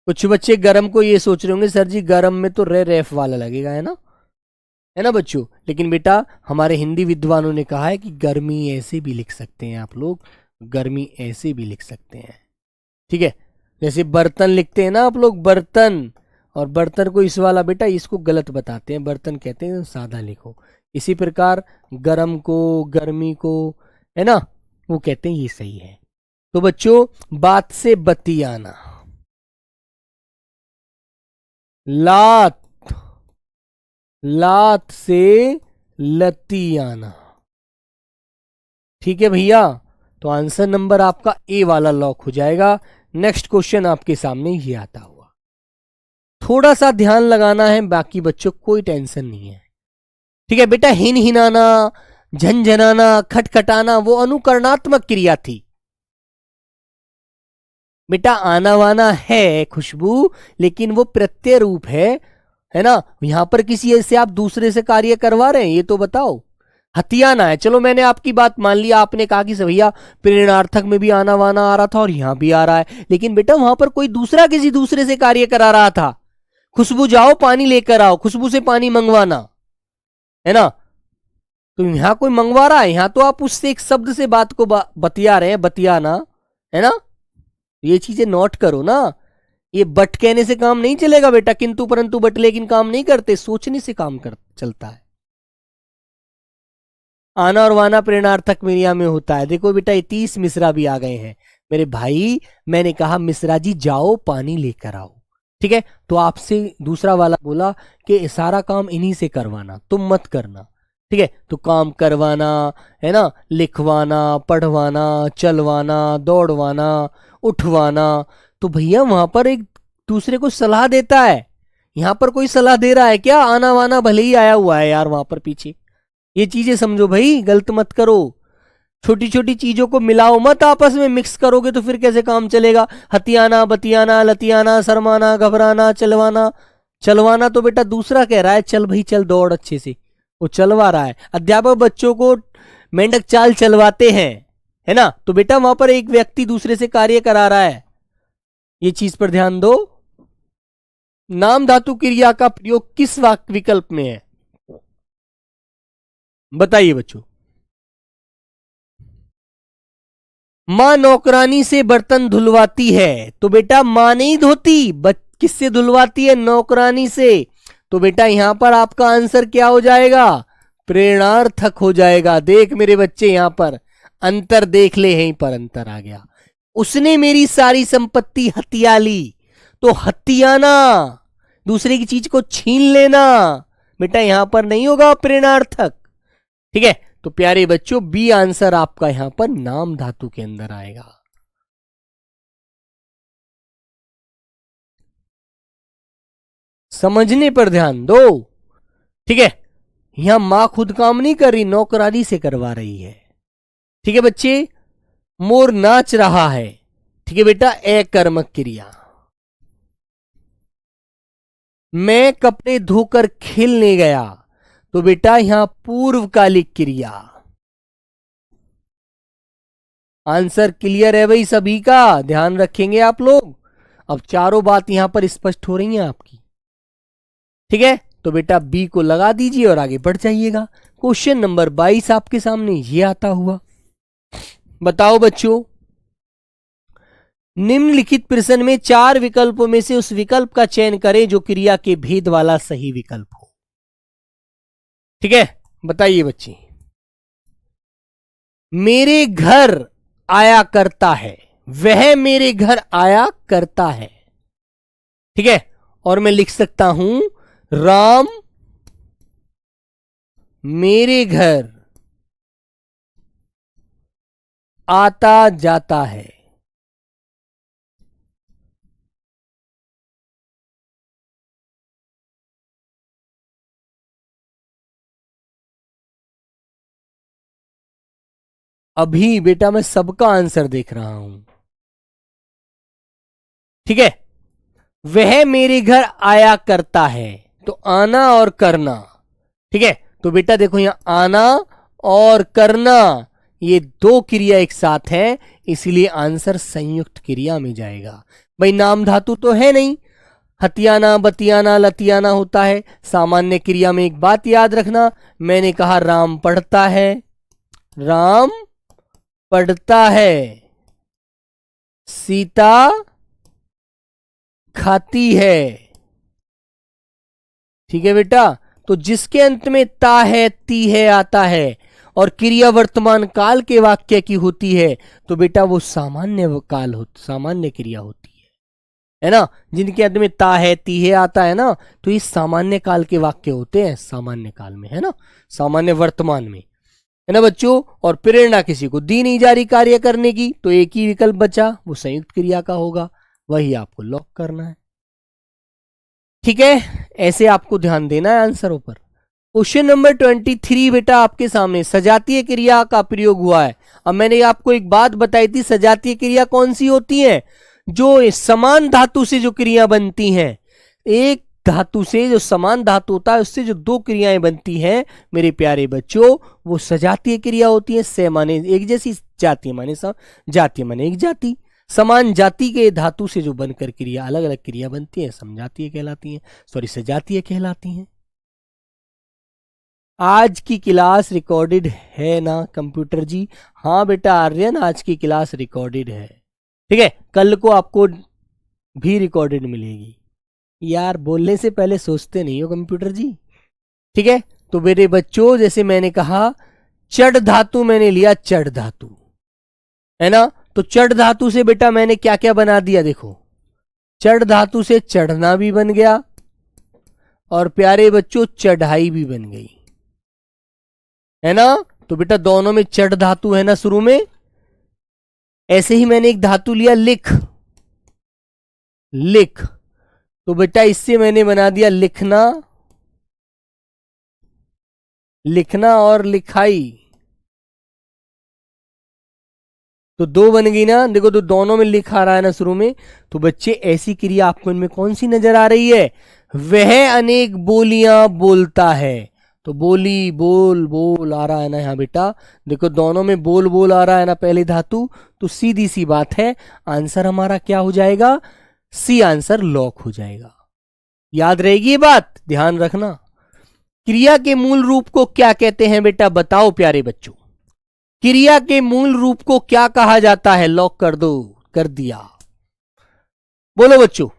कुछ बच्चे गरम को ये सोच रहे होंगे सर जी गरम में तो रेफ वाला लगेगा, है ना बच्चों? लेकिन बेटा हमारे हिंदी विद्वानों ने कहा है कि गर्मी ऐसे भी लिख सकते हैं आप लोग, गर्मी ऐसे भी लिख सकते हैं, ठीक है? जैसे बर्तन लिखते हैं ना आप लोग, बर्तन, और बर्तन को इस वाला बेटा इसको गलत बताते हैं, बर्तन कहते हैं सादा लिखो। इसी प्रकार गरम को, गर्मी को, है ना, वो कहते हैं ये सही है। तो बच्चों बात से बतियाना, लात, लात से लतियाना, ठीक है भैया? तो आंसर नंबर आपका ए वाला लॉक हो जाएगा। नेक्स्ट क्वेश्चन आपके सामने ये आता हुआ, थोड़ा सा ध्यान लगाना है, बाकी बच्चों कोई टेंशन नहीं है, ठीक है बेटा? हिन हिनाना, झंझनाना, खटखटाना वो अनुकरणात्मक क्रिया थी बेटा। आना वाना है खुशबू, लेकिन वो प्रत्यय रूप है ना? यहां पर किसी से आप दूसरे से कार्य करवा रहे हैं, ये तो बताओ। हथियाना है, चलो मैंने आपकी बात मान लिया, आपने कहा कि भैया प्रेरणार्थक में भी आना वाना आ रहा था और यहां भी आ रहा है, लेकिन बेटा वहां पर कोई दूसरा किसी दूसरे से कार्य करा रहा था। खुशबू जाओ पानी लेकर आओ, खुशबू से पानी मंगवाना, है ना? तो यहाँ कोई मंगवा रहा है, यहाँ तो आप उससे एक शब्द से बात को बतिया रहे हैं, बतियाना है ना। ये चीजें नोट करो ना। ये बट कहने से काम नहीं चलेगा बेटा, किंतु परंतु बट लेकिन काम नहीं करते, सोचने से काम चलता है। आना और वाना प्रेरणार्थक क्रिया में होता है। देखो बेटा, ये 30 मिश्रा भी आ गए हैं मेरे भाई। मैंने कहा मिश्रा जी जाओ पानी लेकर आओ, ठीक है। तो आपसे दूसरा वाला बोला कि सारा काम इन्हीं से करवाना, तुम मत करना, ठीक है। तो काम करवाना है ना, लिखवाना, पढ़वाना, चलवाना, दौड़वाना, उठवाना। तो भैया वहां पर एक दूसरे को सलाह देता है, यहां पर कोई सलाह दे रहा है क्या? आना वाना भले ही आया हुआ है यार वहां पर पीछे। ये चीजें समझो भाई, गलत मत करो। छोटी छोटी चीजों को मिलाओ मत, आपस में मिक्स करोगे तो फिर कैसे काम चलेगा। हथियाना, बतियाना, लतियाना, शर्माना, घबराना, चलवाना। चलवाना तो बेटा दूसरा कह रहा है, चल भाई चल दौड़ अच्छे से, वो चलवा रहा है। अध्यापक बच्चों को मेंढक चाल चलवाते हैं, है ना। तो बेटा वहां पर एक व्यक्ति दूसरे से कार्य करा रहा है, ये चीज पर ध्यान दो। नाम धातु क्रिया का प्रयोग किस वाक्य विकल्प में है, बताइए बच्चों। मां नौकरानी से बर्तन धुलवाती है, तो बेटा मां नहीं धोती, किससे धुलवाती है? नौकरानी से। तो बेटा यहां पर आपका आंसर क्या हो जाएगा? प्रेरणार्थक हो जाएगा। देख मेरे बच्चे, यहां पर अंतर देख ले, यहीं पर अंतर आ गया। उसने मेरी सारी संपत्ति हथिया ली, तो हथियाना दूसरे की चीज को छीन लेना, बेटा यहां पर नहीं होगा प्रेरणार्थक, ठीक है। तो प्यारे बच्चों बी आंसर आपका यहां पर नाम धातु के अंदर आएगा। समझने पर ध्यान दो, ठीक है। यहां मां खुद काम नहीं कर रही, नौकरानी से करवा रही है, ठीक है बच्चे। मोर नाच रहा है, ठीक है बेटा, अकर्मक क्रिया। मैं कपड़े धोकर खेलने गया, तो बेटा यहां पूर्वकालिक क्रिया। आंसर क्लियर है भाई सभी का, ध्यान रखेंगे आप लोग। अब चारों बात यहां पर स्पष्ट हो रही हैं आपकी, ठीक है। तो बेटा बी को लगा दीजिए और आगे बढ़ जाइएगा। क्वेश्चन नंबर 22 आपके सामने ये आता हुआ। बताओ बच्चों, निम्नलिखित प्रश्न में 4 विकल्पों में से उस विकल्प का चयन करें जो क्रिया के भेद वाला सही विकल्प हो, ठीक है। बताइए बच्चे। मेरे घर आया करता है, वह मेरे घर आया करता है, ठीक है। और मैं लिख सकता हूं राम मेरे घर आता जाता है। अभी बेटा मैं सबका आंसर देख रहा हूं, ठीक है। वह मेरे घर आया करता है, तो आना और करना, ठीक है। तो बेटा देखो यहां आना और करना ये 2 क्रिया एक साथ है, इसलिए आंसर संयुक्त क्रिया में जाएगा। भाई नाम धातु तो है नहीं, हथियाना, बतियाना, लतियाना होता है। सामान्य क्रिया में एक बात याद रखना, मैंने कहा राम पढ़ता है, राम पढ़ता है, सीता खाती है, ठीक है बेटा। तो जिसके अंत में ता है, ती है आता है और क्रिया वर्तमान काल के वाक्य की होती है, तो बेटा वो सामान्य काल हो, सामान्य क्रिया होती है ना। जिनके अंत में ता है, ती है आता है ना, तो ये सामान्य काल के वाक्य होते हैं, सामान्य काल में, है ना, सामान्य वर्तमान में, है ना बच्चों। और प्रेरणा किसी को दी नहीं जा रही कार्य करने की, तो एक ही विकल्प बचा, वो संयुक्त क्रिया का होगा, वही आपको लॉक करना है, ठीक है। ऐसे आपको ध्यान देना है आंसरों पर। क्वेश्चन नंबर 23 बेटा आपके सामने, सजातीय क्रिया का प्रयोग हुआ है। अब मैंने आपको एक बात बताई थी, सजातीय क्रिया कौन सी होती है? जो समान धातु से जो क्रिया बनती हैं, एक धातु से जो समान धातु होता है उससे जो 2 क्रियाएं बनती हैं मेरे प्यारे बच्चों, वो सजातीय क्रिया होती है। से माने एक जैसी, जातीय माने जातीय माने एक जाति। समान जाति के धातु से जो बनकर क्रिया अलग अलग क्रिया बनती है, समजातीय कहलाती है, सॉरी सजातीय कहलाती हैं। आज की क्लास रिकॉर्डेड है ना कंप्यूटर जी? हाँ बेटा आर्यन, आज की क्लास रिकॉर्डेड है। ठीक है, कल को आपको भी रिकॉर्डेड मिलेगी। यार बोलने से पहले सोचते नहीं हो कंप्यूटर जी। ठीक है, तो मेरे बच्चों जैसे मैंने कहा, चढ़ धातु मैंने लिया, चढ़ धातु है ना। तो चढ़ धातु से बेटा मैंने क्या क्या बना दिया, देखो चढ़ धातु से चढ़ना भी बन गया और प्यारे बच्चों चढ़ाई भी बन गई, है ना। तो बेटा दोनों में चढ़ धातु है ना शुरू में। ऐसे ही मैंने एक धातु लिया लिख, लिख, तो बेटा इससे मैंने बना दिया लिखना, लिखना और लिखाई। तो दो बन गई ना, देखो तो दोनों में लिख आ रहा है ना शुरू में। तो बच्चे ऐसी क्रिया आपको इनमें कौन सी नजर आ रही है? वह अनेक बोलियां बोलता है। तो बोली बोल बोल आ रहा है ना यहाँ बेटा, देखो दोनों में बोल बोल आ रहा है ना पहली धातु। तो सीधी सी बात है, आंसर हमारा क्या हो जाएगा? सी आंसर लॉक हो जाएगा। याद रहेगी ये बात, ध्यान रखना। क्रिया के मूल रूप को क्या कहते हैं बेटा, बताओ प्यारे बच्चों। क्रिया के मूल रूप को क्या कहा जाता है? लॉक कर दो, कर दिया, बोलो बच्चों।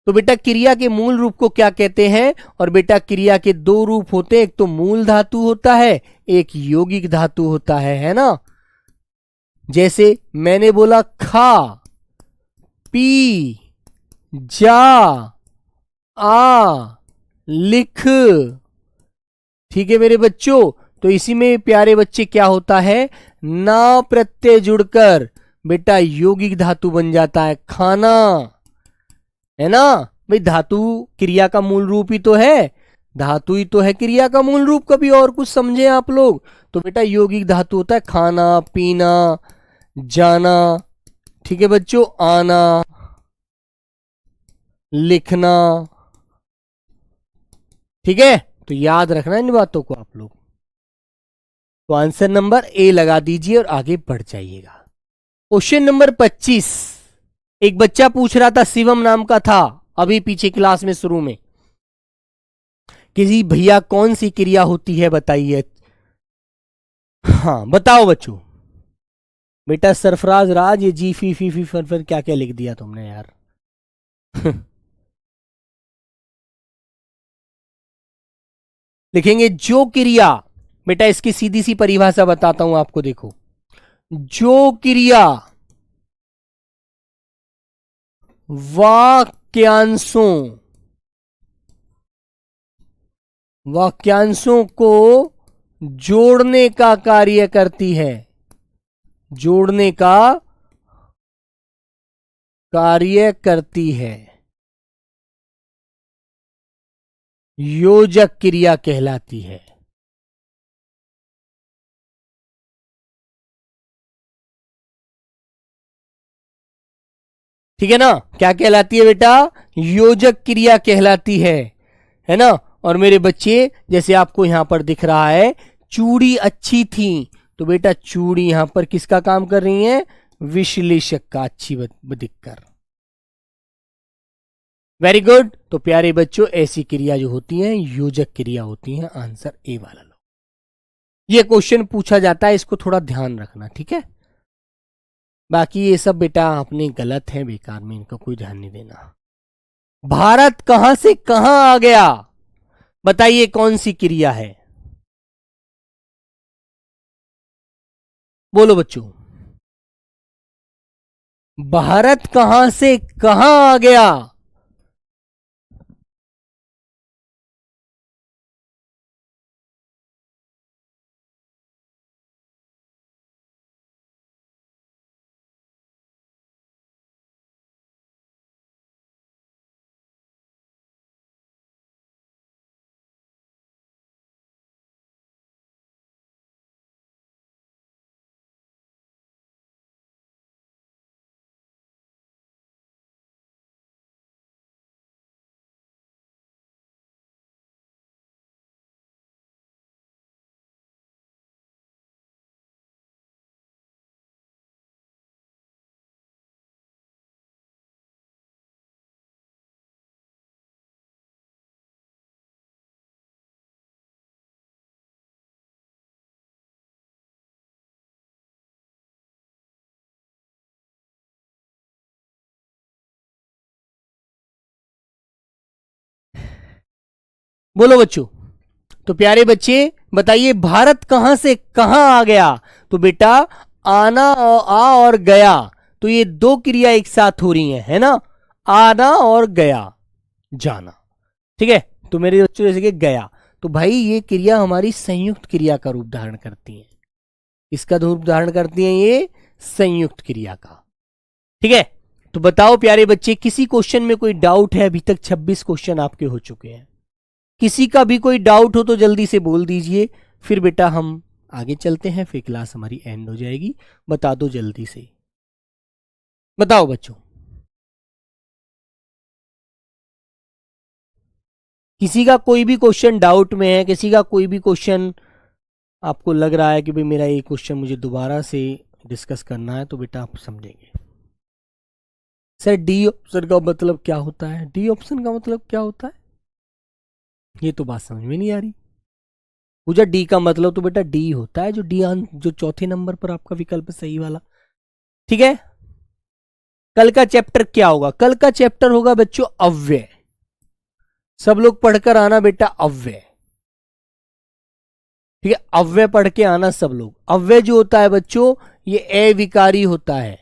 तो बेटा क्रिया के मूल रूप को क्या कहते हैं? और बेटा क्रिया के दो रूप होते हैं, एक तो मूल धातु होता है, एक यौगिक धातु होता है ना। जैसे मैंने बोला खा, पी, जा, आ, लिख। ठीक है मेरे बच्चों, तो इसी में प्यारे बच्चे क्या होता है, ना प्रत्यय जुड़कर बेटा यौगिक धातु बन जाता है, खाना, है ना। भाई धातु क्रिया का मूल रूप ही तो है, धातु ही तो है क्रिया का मूल रूप, कभी और कुछ समझे आप लोग? तो बेटा यौगिक धातु होता है खाना, पीना, जाना, ठीक है बच्चों, आना, लिखना। ठीक है, तो याद रखना इन बातों को आप लोग। तो आंसर नंबर ए लगा दीजिए और आगे बढ़ जाइएगा। क्वेश्चन नंबर 25, एक बच्चा पूछ रहा था, शिवम नाम का था, अभी पीछे क्लास में शुरू में, किसी भैया कौन सी क्रिया होती है बताइए। हाँ बताओ बच्चों। बेटा सरफराज राज, ये जी फी फर क्या क्या लिख दिया तुमने यार। लिखेंगे जो क्रिया, बेटा इसकी सीधी सी परिभाषा बताता हूं आपको, देखो जो क्रिया वाक्यांशों वाक्यांशों को जोड़ने का कार्य करती है, जोड़ने का कार्य करती है, योजक क्रिया कहलाती है। ठीक है ना, क्या कहलाती है बेटा? योजक क्रिया कहलाती है ना। और मेरे बच्चे जैसे आपको यहां पर दिख रहा है, चूड़ी अच्छी थी, तो बेटा चूड़ी यहां पर किसका काम कर रही है? विश्लेषक का, अच्छी दिखकर। Very good. तो प्यारे बच्चों ऐसी क्रिया जो होती है योजक क्रिया होती है, आंसर ए वाला लो। ये क्वेश्चन पूछा जाता है, इसको थोड़ा ध्यान रखना, ठीक है। बाकी ये सब बेटा अपने गलत है, बेकार में इनका कोई ध्यान नहीं देना। भारत कहां से कहां आ गया, बताइए कौन सी क्रिया है? बोलो बच्चों, भारत कहां से कहां आ गया? बोलो बच्चों। तो प्यारे बच्चे बताइए भारत कहां से कहां आ गया। तो बेटा आना और आ और गया, तो ये दो क्रिया एक साथ हो रही हैं, है ना, आना और गया, जाना। ठीक है, तो मेरे बच्चों जैसे कि गया, तो भाई ये क्रिया हमारी संयुक्त क्रिया का रूप धारण करती है। इसका रूप धारण करती है ये संयुक्त क्रिया का। ठीक है, तो बताओ प्यारे बच्चे किसी क्वेश्चन में कोई डाउट है? अभी तक 26 क्वेश्चन आपके हो चुके हैं। किसी का भी कोई डाउट हो तो जल्दी से बोल दीजिए, फिर बेटा हम आगे चलते हैं, फिर क्लास हमारी एंड हो जाएगी। बता दो जल्दी से, बताओ बच्चों। किसी का कोई भी क्वेश्चन डाउट में है, किसी का कोई भी क्वेश्चन आपको लग रहा है कि भाई मेरा ये क्वेश्चन मुझे दोबारा से डिस्कस करना है, तो बेटा आप समझेंगे। सर डी ऑप्शन का मतलब क्या होता है? डी ऑप्शन का मतलब क्या होता है? ये तो बात समझ में नहीं आ रही। पूजा डी का मतलब तो बेटा डी होता है, जो डी जो चौथे नंबर पर आपका विकल्प है सही वाला। ठीक है, कल का चैप्टर क्या होगा? कल का चैप्टर होगा बच्चों अव्यय। सब लोग पढ़कर आना बेटा अव्यय। ठीक है, अव्यय पढ़ के आना सब लोग। अव्यय जो होता है बच्चों ये अविकारी होता है,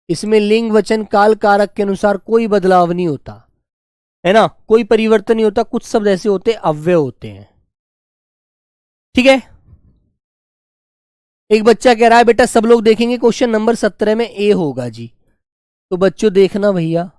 इसमें लिंग वचन काल कारक के अनुसार कोई बदलाव नहीं होता है ना, कोई परिवर्तन नहीं होता। कुछ शब्द ऐसे होते अव्यय होते हैं। ठीक है, एक बच्चा कह रहा है बेटा सब लोग देखेंगे क्वेश्चन नंबर 17 में ए होगा जी। तो बच्चों देखना भैया,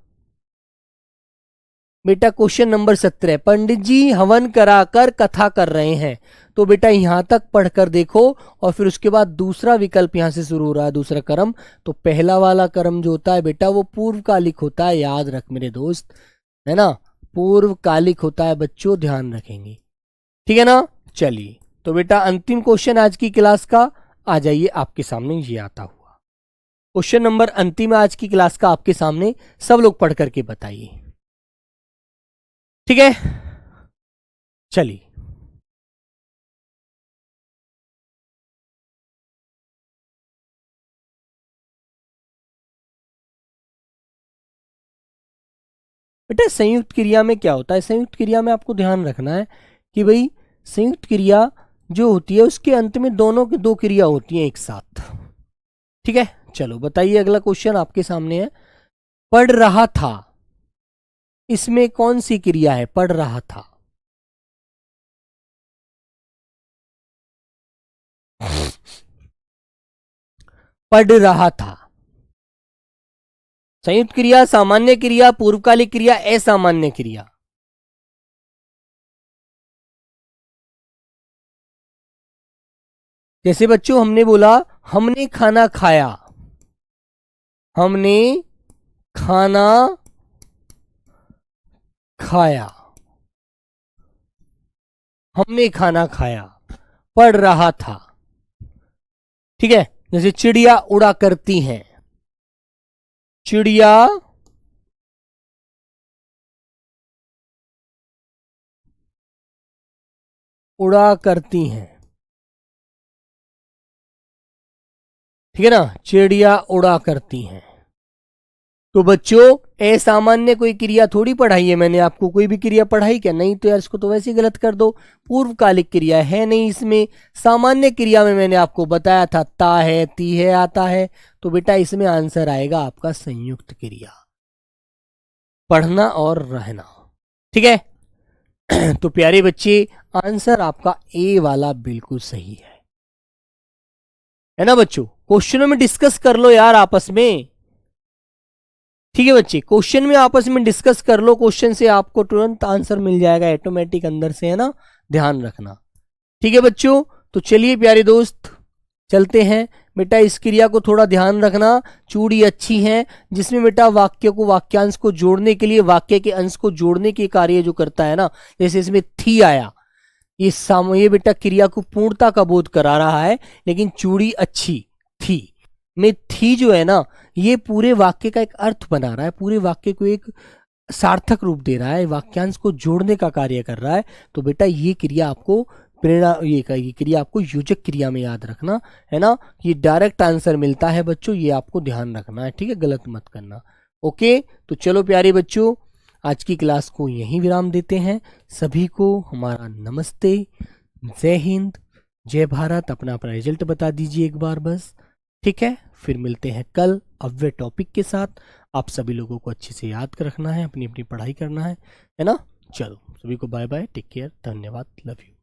बेटा क्वेश्चन नंबर 17 पंडित जी हवन कराकर कथा कर रहे हैं, तो बेटा यहां तक पढ़कर देखो और फिर उसके बाद दूसरा विकल्प यहां से शुरू हो रहा है, दूसरा कर्म। तो पहला वाला कर्म जो होता है बेटा वो पूर्वकालिक होता है, याद रख मेरे दोस्त, है ना, पूर्वकालिक होता है बच्चों, ध्यान रखेंगे। ठीक है ना, चलिए तो बेटा अंतिम क्वेश्चन आज की क्लास का आ जाइए आपके सामने, ये आता हुआ क्वेश्चन नंबर अंतिम आज की क्लास का आपके सामने, सब लोग पढ़ करके बताइए। ठीक है, चलिए बेटा संयुक्त क्रिया में क्या होता है? संयुक्त क्रिया में आपको ध्यान रखना है कि भाई संयुक्त क्रिया जो होती है उसके अंत में दोनों की दो क्रिया होती हैं एक साथ। ठीक है, चलो बताइए अगला क्वेश्चन आपके सामने है। पढ़ रहा था, इसमें कौन सी क्रिया है? पढ़ रहा था। पढ़ रहा था, संयुक्त क्रिया, सामान्य क्रिया, पूर्वकालिक क्रिया, असामान्य क्रिया। जैसे बच्चों हमने बोला हमने खाना खाया, हमने खाना खाया, हमने खाना खाया, पढ़ रहा था। ठीक है, जैसे चिड़िया उड़ा करती हैं, चिड़िया उड़ा करती हैं। ठीक है ना, चिड़िया उड़ा करती हैं। तो बच्चों असामान्य कोई क्रिया थोड़ी पढ़ाई है मैंने आपको, कोई भी क्रिया पढ़ाई क्या? नहीं, तो यार इसको तो वैसे ही गलत कर दो, पूर्वकालिक क्रिया है नहीं इसमें। सामान्य क्रिया में मैंने आपको बताया था ता है ती है आता है, तो बेटा इसमें आंसर आएगा आपका संयुक्त क्रिया, पढ़ना और रहना। ठीक है तो प्यारे बच्चे आंसर आपका ए वाला बिल्कुल सही है ना बच्चों? क्वेश्चनों में डिस्कस कर लो यार आपस में। ठीक है बच्चे, क्वेश्चन में आपस में डिस्कस कर लो, क्वेश्चन से आपको तुरंत आंसर मिल जाएगा ऑटोमेटिक अंदर से, है ना, ध्यान रखना। ठीक है बच्चों, तो चलिए प्यारे दोस्त चलते हैं। बेटा इस क्रिया को थोड़ा ध्यान रखना, चूड़ी अच्छी है, जिसमें बेटा वाक्य को वाक्यांश को जोड़ने के लिए, वाक्य के अंश को जोड़ने के कार्य जो करता है ना, जैसे इसमें थी आया, ये बेटा क्रिया को पूर्णता का बोध करा रहा है। लेकिन चूड़ी अच्छी थी में थी जो है ना, ये पूरे वाक्य का एक अर्थ बना रहा है, पूरे वाक्य को एक सार्थक रूप दे रहा है, वाक्यांश को जोड़ने का कार्य कर रहा है। तो बेटा ये क्रिया आपको प्रेरणा, ये क्रिया आपको योजक क्रिया में याद रखना है ना, ये डायरेक्ट आंसर मिलता है बच्चों, ये आपको ध्यान रखना है। ठीक है, गलत मत करना। ओके, तो चलो प्यारे बच्चों आज की क्लास को यहीं विराम देते हैं। सभी को हमारा नमस्ते, जय हिंद, जय भारत। अपना अपना रिजल्ट बता दीजिए एक बार बस, ठीक है। फिर मिलते हैं कल अव्यय टॉपिक के साथ। आप सभी लोगों को अच्छे से याद रखना है, अपनी अपनी पढ़ाई करना है ना। चलो सभी को बाय बाय, टेक केयर, धन्यवाद, लव यू।